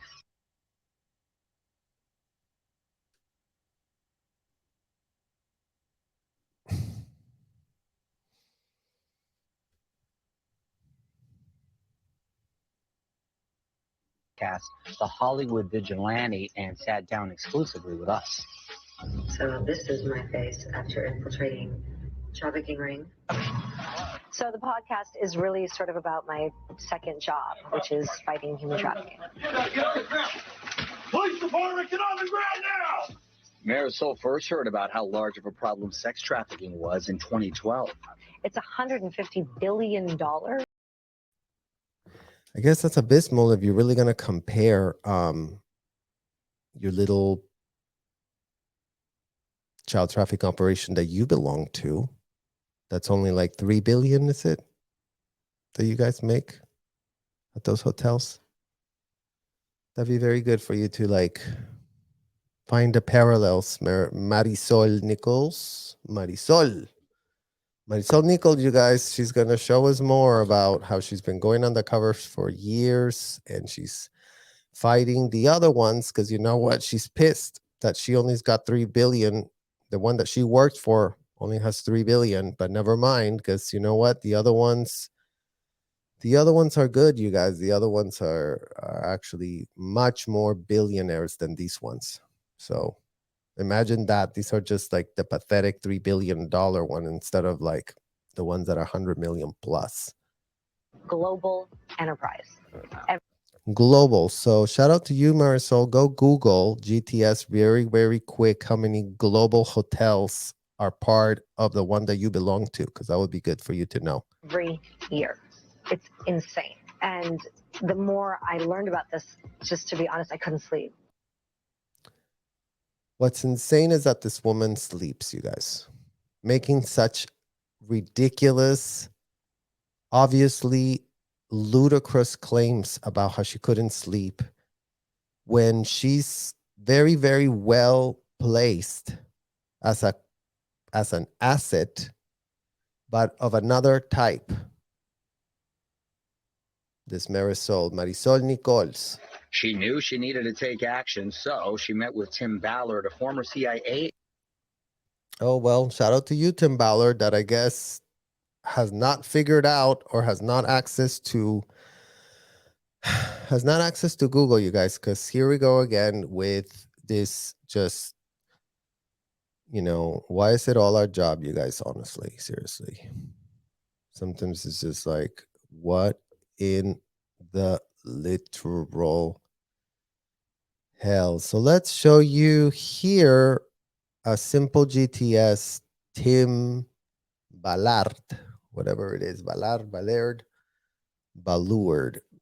Cast the Hollywood Vigilante and sat down exclusively with us. So this is my face after infiltrating trafficking ring. So the podcast is really sort of about my second job, which is fighting human trafficking. Get on the ground! Police department, get on the ground now! Marisol first heard about how large of a problem sex trafficking was in 2012. It's $150 billion. I guess that's abysmal if you're really going to compare your little child trafficking operation that you belong to. That's only like 3 billion, is it, that you guys make at those hotels? That'd be very good for you to like find the parallels. Marisol Nichols. Marisol Nichols, you guys, she's going to show us more about how she's been going undercover for years and she's fighting the other ones because you know what? She's pissed that she only's got 3 billion. The one that she worked for only has 3 billion, but never mind, because you know what? The other ones are good, you guys. The other ones are actually much more billionaires than these ones. So imagine that. These are just like the pathetic $3 billion one instead of like the ones that are 100 million plus. Global enterprise. Global. So shout out to you, Marisol. Go Google GTS very, very quick how many global hotels are part of the one that you belong to, because that would be good for you to know. Every year. It's insane. And the more I learned about this, just to be honest, I couldn't sleep. What's insane is that this woman sleeps, you guys, making such ridiculous, obviously ludicrous claims about how she couldn't sleep when she's very, very well placed as an asset, but of another type. This Marisol Nichols. She knew she needed to take action, so she met with Tim Ballard, a former CIA. Oh, well, shout out to you, Tim Ballard, that I guess has not figured out or has not access to Google, you guys, because here we go again with this just, why is it all our job, you guys, honestly, seriously. Sometimes it's just like, what in the literal hell? So let's show you here a simple GTS, Tim Ballard, whatever it is, Ballard.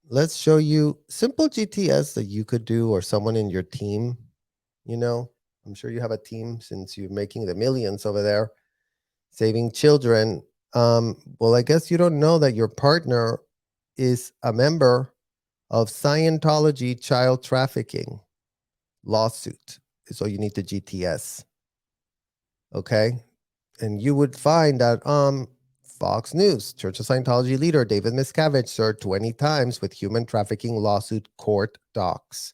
Let's show you simple GTS that you could do, or someone in your team. I'm sure you have a team since you're making the millions over there, saving children. Well, I guess you don't know that your partner is a member of Scientology child trafficking lawsuit. So you need the GTS. Okay. And you would find that Fox News, Church of Scientology leader David Miscavige served 20 times with human trafficking lawsuit court docs.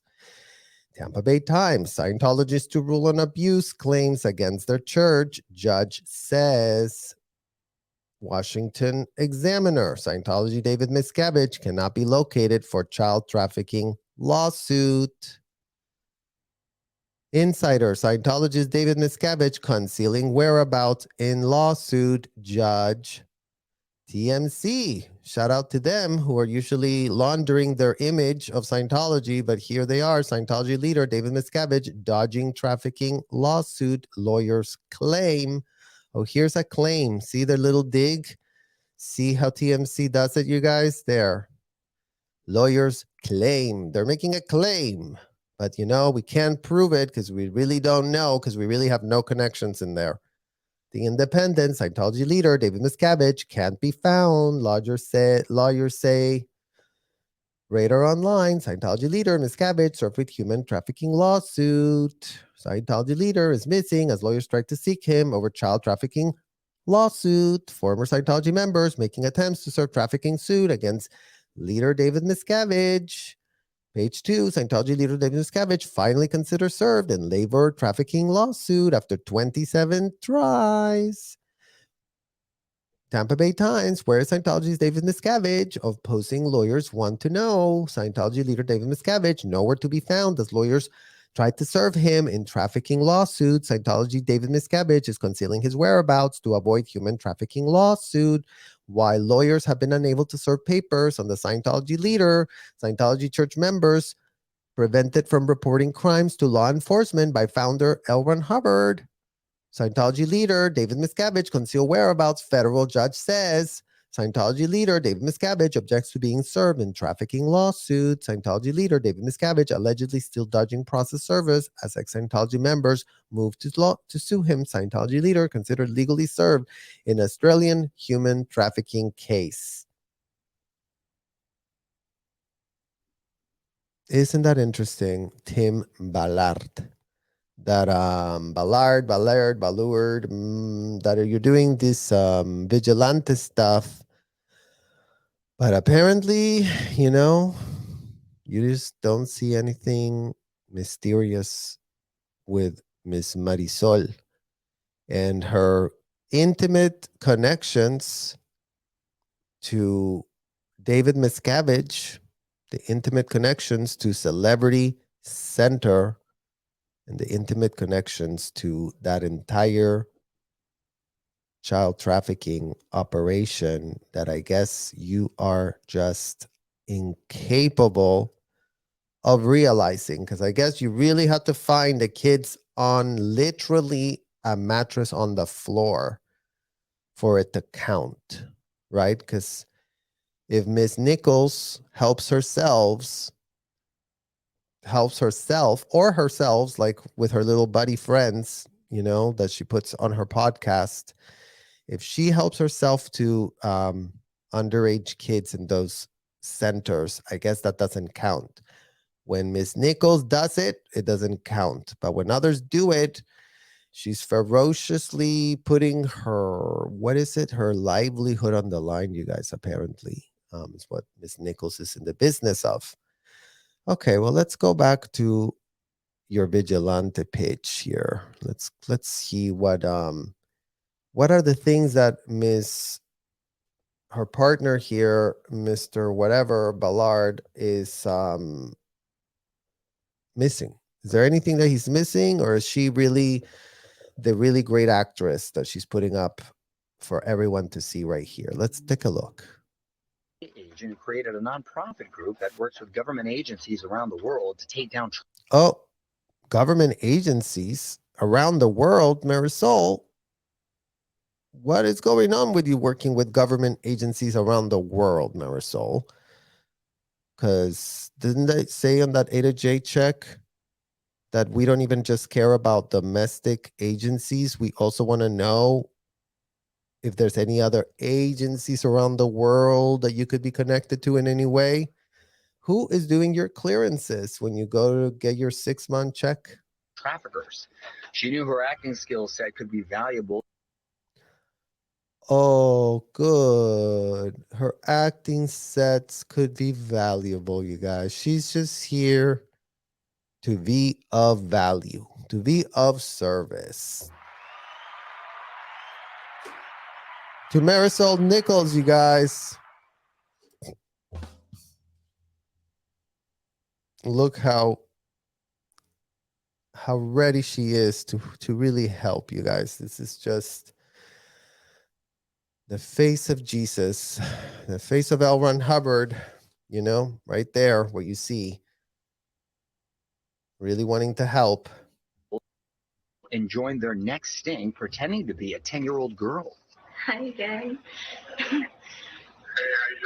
Tampa Bay Times, Scientologists to rule on abuse claims against their church, judge says. Washington Examiner, Scientology David Miscavige cannot be located for child trafficking lawsuit. Insider, Scientologist David Miscavige concealing whereabouts in lawsuit, judge. TMC, shout out to them who are usually laundering their image of Scientology, but here they are, Scientology leader David Miscavige dodging trafficking lawsuit, lawyers claim. Oh, here's a claim. See their little dig? See how TMC does it, you guys? There. Lawyers claim. They're making a claim. But, we can't prove it because we really don't know because we really have no connections in there. The Independent Scientology leader, David Miscavige, can't be found. Lawyers say. Radar Online, Scientology leader Miscavige served with human trafficking lawsuit. Scientology leader is missing as lawyers try to seek him over child trafficking lawsuit. Former Scientology members making attempts to serve trafficking suit against leader David Miscavige. Page 2, Scientology leader David Miscavige finally considered served in labor trafficking lawsuit after 27 tries. Tampa Bay Times, where is Scientology's David Miscavige? Opposing lawyers want to know. Scientology leader David Miscavige nowhere to be found as lawyers tried to serve him in trafficking lawsuits. Scientology David Miscavige is concealing his whereabouts to avoid human trafficking lawsuit. While lawyers have been unable to serve papers on the Scientology leader, Scientology church members prevented from reporting crimes to law enforcement by founder L. Ron Hubbard. Scientology leader David Miscavige concealed whereabouts, federal judge says. Scientology leader David Miscavige objects to being served in trafficking lawsuit. Scientology leader David Miscavige allegedly still dodging process service as ex-Scientology members moved to sue him. Scientology leader considered legally served in Australian human trafficking case. Isn't that interesting? Tim Ballard. That Ballard, that you're doing this vigilante stuff. But apparently, you just don't see anything mysterious with Miss Marisol and her intimate connections to David Miscavige, the intimate connections to Celebrity Center, and the intimate connections to that entire child trafficking operation that I guess you are just incapable of realizing, because I guess you really have to find the kids on literally a mattress on the floor for it to count, right? Because if Miss Nichols helps herself or herself, like with her little buddy friends, that she puts on her podcast, if she helps herself to underage kids in those centers, I guess that doesn't count. When Miss Nichols does it, it doesn't count. But when others do it, she's ferociously putting her livelihood on the line, you guys, apparently. Is what Miss Nichols is in the business of. Okay, well, let's go back to your vigilante pitch here. Let's see what are the things that her partner here, Mr. Whatever Ballard, is missing. Is there anything that he's missing, or is she really the really great actress that she's putting up for everyone to see right here? Let's take a look. Agent created a nonprofit group that works with government agencies around the world to take down. Government agencies around the world, Marisol. What is going on with you working with government agencies around the world, Marisol? Because didn't they say on that A to J check that we don't even just care about domestic agencies? We also want to know if there's any other agencies around the world that you could be connected to in any way. Who is doing your clearances when you go to get your 6-month check? traffickers. She knew her acting skill set could be valuable. Oh, good. Her acting sets could be valuable, you guys. She's just here to be of value, to be of service. To Marisol Nichols, you guys. Look how ready she is to really help you guys. This is just the face of Jesus, the face of L. Ron Hubbard, you know, right there, what you see. Really wanting to help. And joined their next sting pretending to be a 10-year-old girl. Hi, gang. Hey, how you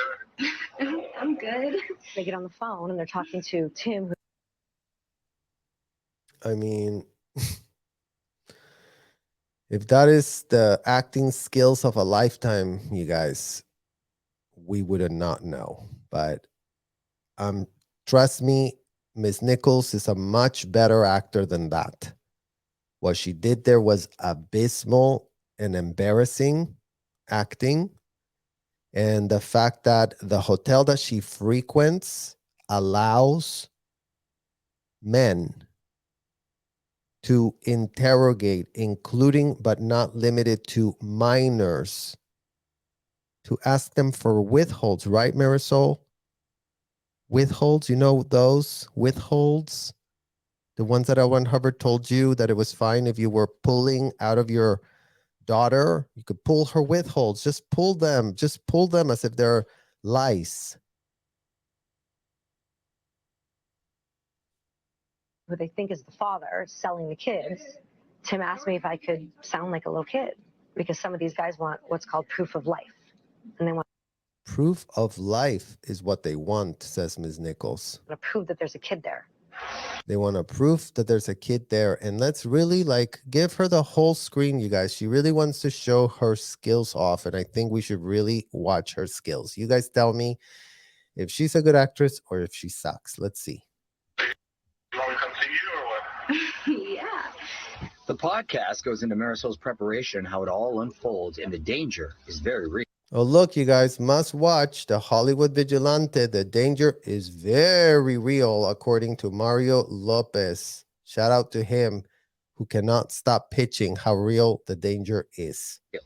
doing? I'm good. They get on the phone and they're talking to Tim, I mean, if that is the acting skills of a lifetime, you guys, we would not know. But trust me, Miss Nichols is a much better actor than that. What she did there was abysmal and embarrassing acting. And the fact that the hotel that she frequents allows men to interrogate, including but not limited to minors, to ask them for withholds, right, Marisol? Withholds, you know those withholds? The ones that Owen Hubbard told you that it was fine if you were pulling out of your daughter, you could pull her withholds. Just pull them as if they're lice. who they think is the father, selling the kids. Tim asked me if I could sound like a little kid because some of these guys want what's called proof of life. And they want Proof of life is what they want, says Ms. Nichols. to prove that there's a kid there. They want a proof that there's a kid there. And let's really give her the whole screen, you guys. She really wants to show her skills off. And I think we should really watch her skills. You guys tell me if she's a good actress or if she sucks. Let's see. You want me to come see you or what? Yeah. The podcast goes into Marisol's preparation, how it all unfolds, and the danger is very real. Oh, look, you guys must watch The Hollywood Vigilante. The danger is very real, according to Mario Lopez. Shout out to him, who cannot stop pitching how real the danger is. Get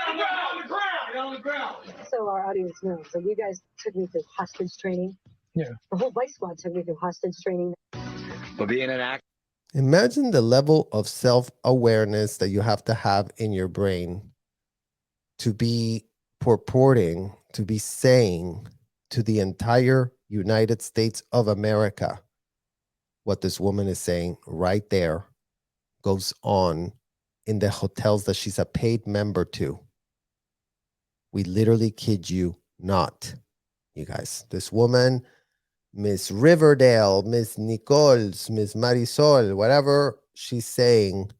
on the ground! Get on the ground! So our audience knows. So you guys took me through hostage training. Yeah. The whole Vice Squad took me through hostage training. But being an actor, Imagine the level of self-awareness that you have to have in your brain to be purporting, to be saying to the entire United States of America what this woman is saying right there goes on in the hotels that she's a paid member to. We literally kid you not, you guys. This woman, Miss Riverdale, Miss Nichols, Miss Marisol, whatever she's saying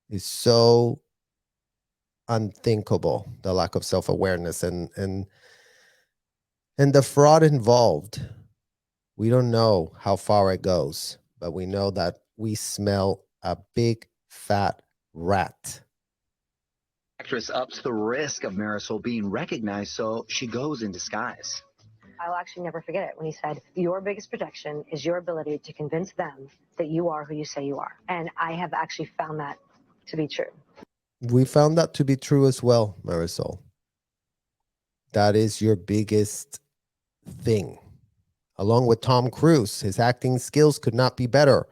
is so unthinkable, the lack of self-awareness and the fraud involved. We don't know how far it goes, but we know that we smell a big fat rat. actress ups the risk of Marisol being recognized, so she goes in disguise. I'll actually never forget it when he said, your biggest protection is your ability to convince them that you are who you say you are. And I have actually found that to be true. We found that to be true as well, Marisol. That is your biggest thing. Along with Tom Cruise, his acting skills could not be better.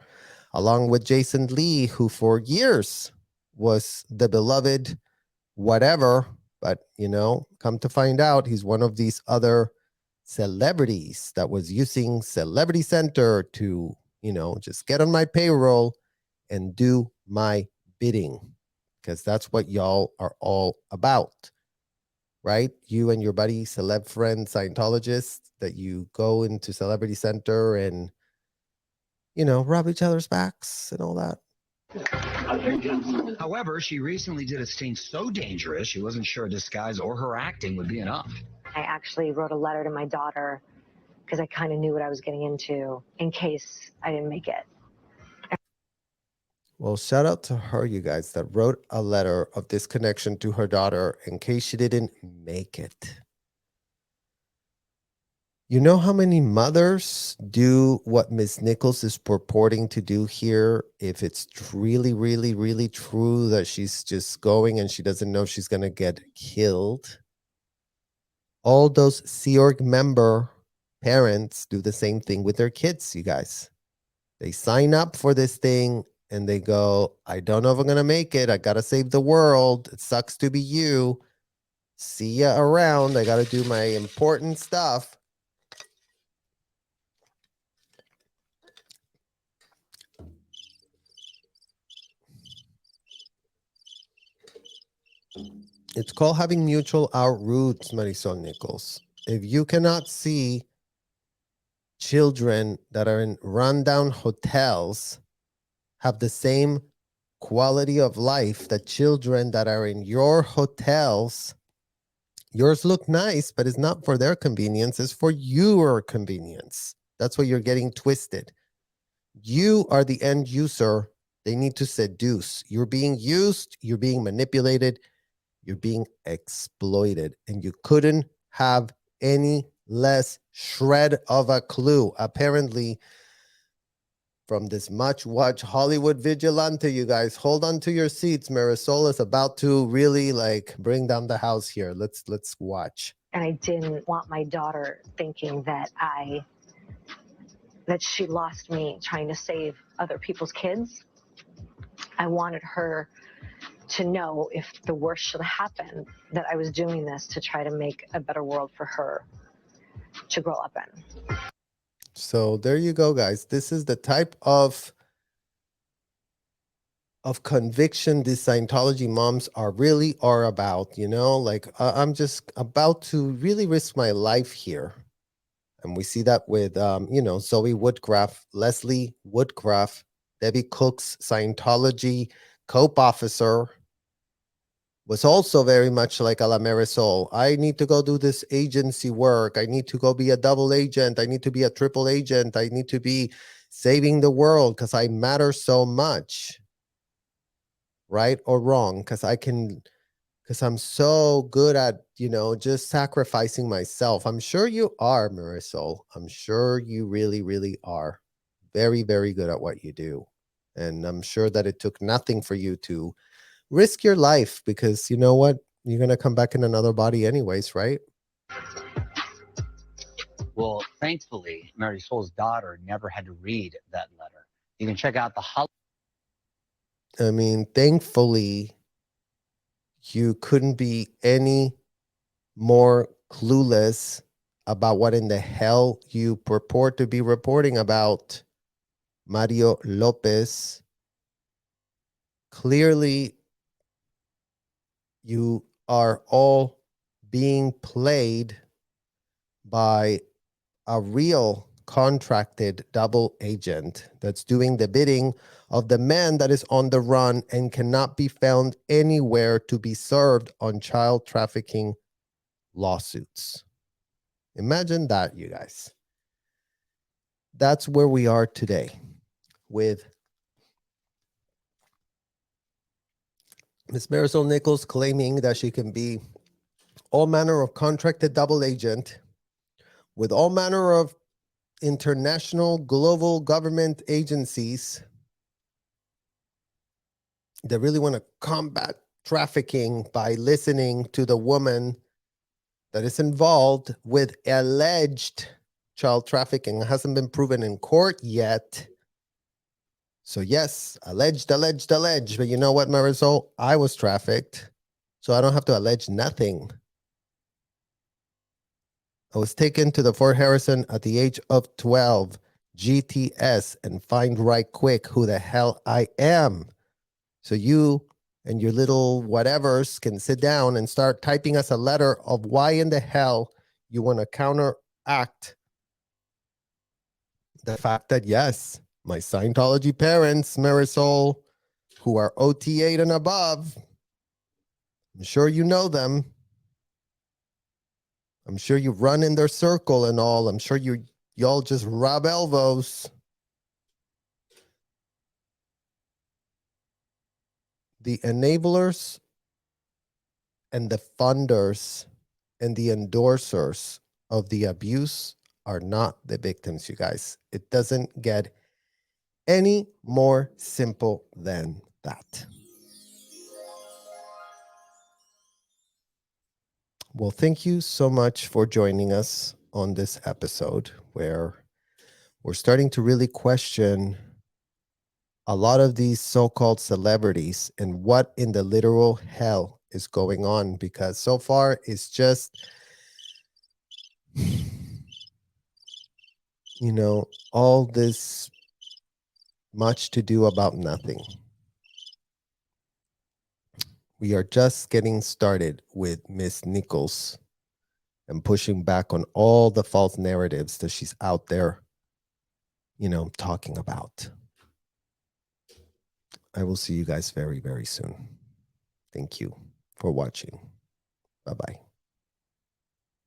Along with Jason Lee, who for years was the beloved whatever, but come to find out, he's one of these other celebrities that was using Celebrity Center to, just get on my payroll and do my bidding, because that's what y'all are all about, right? You and your buddy, celeb friend, Scientologist, that you go into Celebrity Center and, rub each other's backs and all that. However, she recently did a sting so dangerous she wasn't sure a disguise or her acting would be enough. I actually wrote a letter to my daughter because I kind of knew what I was getting into in case I didn't make it. Well, shout out to her, you guys, that wrote a letter of disconnection to her daughter in case she didn't make it. You know how many mothers do what Miss Nichols is purporting to do here? If it's really, really, really true that she's just going and she doesn't know she's going to get killed. All those Sea Org member parents do the same thing with their kids, you guys. They sign up for this thing and they go, I don't know if I'm going to make it. I got to save the world. It sucks to be you. See ya around. I got to do my important stuff. It's called having mutual outroots, Marisol Nichols. If you cannot see children that are in rundown hotels have the same quality of life that children that are in your hotels, yours look nice, but it's not for their convenience, it's for your convenience. That's what you're getting twisted. You are the end user. They need to seduce. You're being used, you're being manipulated, you're being exploited, and you couldn't have any less shred of a clue. Apparently, from this much watch Hollywood vigilante, you guys, hold on to your seats. Marisol is about to really like bring down the house here. Let's watch. And I didn't want my daughter thinking that she lost me trying to save other people's kids. I wanted her to know if the worst should happen, that I was doing this to try to make a better world for her to grow up in. So there you go, guys. This is the type of conviction these Scientology moms are about, you know, like I'm just about to really risk my life here. And we see that with, Zoe Woodcraft, Leslie Woodcraft, Debbie Cook's Scientology COPE officer was also very much like a la Marisol. I need to go do this agency work. I need to go be a double agent. I need to be a triple agent. I need to be saving the world because I matter so much. Right or wrong? Because I'm so good at, just sacrificing myself. I'm sure you are, Marisol. I'm sure you really, really are very, very good at what you do. And I'm sure that it took nothing for you to risk your life because you know what? You're going to come back in another body anyways, right? Well, thankfully, Marisol's daughter never had to read that letter. You can check out the I mean, thankfully, you couldn't be any more clueless about what in the hell you purport to be reporting about, Mario Lopez. Clearly, you are all being played by a real contracted double agent that's doing the bidding of the man that is on the run and cannot be found anywhere to be served on child trafficking lawsuits. Imagine that, you guys. That's where we are today with Miss Marisol Nichols claiming that she can be all manner of contracted double agent with all manner of international global government agencies that really want to combat trafficking by listening to the woman that is involved with alleged child trafficking. It hasn't been proven in court yet. So yes, alleged. But you know what, Marisol? I was trafficked, so I don't have to allege nothing. I was taken to the Fort Harrison at the age of 12, GTS, and find right quick who the hell I am. So you and your little whatevers can sit down and start typing us a letter of why in the hell you want to counteract the fact that, yes, my Scientology parents, Marisol, who are OT8 and above, I'm sure you know them. I'm sure you run in their circle and all. I'm sure y'all just rub elbows. the enablers and the funders and the endorsers of the abuse are not the victims, you guys. It doesn't get any more simple than that. Well, thank you so much for joining us on this episode where we're starting to really question a lot of these so-called celebrities and what in the literal hell is going on, because so far it's just, all this much to do about nothing. We are just getting started with Miss Nichols and pushing back on all the false narratives that she's out there, talking about. I will see you guys very, very soon. Thank you for watching. Bye-bye.